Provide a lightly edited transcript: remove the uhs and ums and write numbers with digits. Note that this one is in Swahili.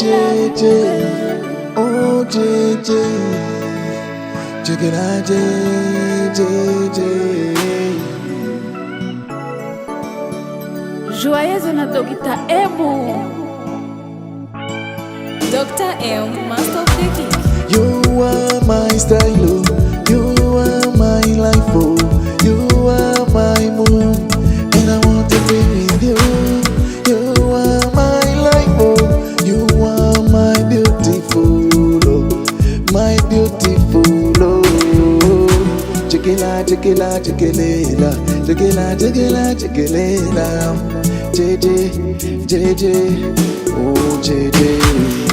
jeje, oh jeje, juwayeze, jeje. Juwayeze na DR.M. DR.M, master of the kick. You are my style, you are my life, oh. You are my moon, and I want to be with you. You are my life, oh. You are my beautiful, oh. My beautiful, oh. Jigila, jigila, jigila, jigila, jigila, jigila. Jeje, jeje, oh jeje.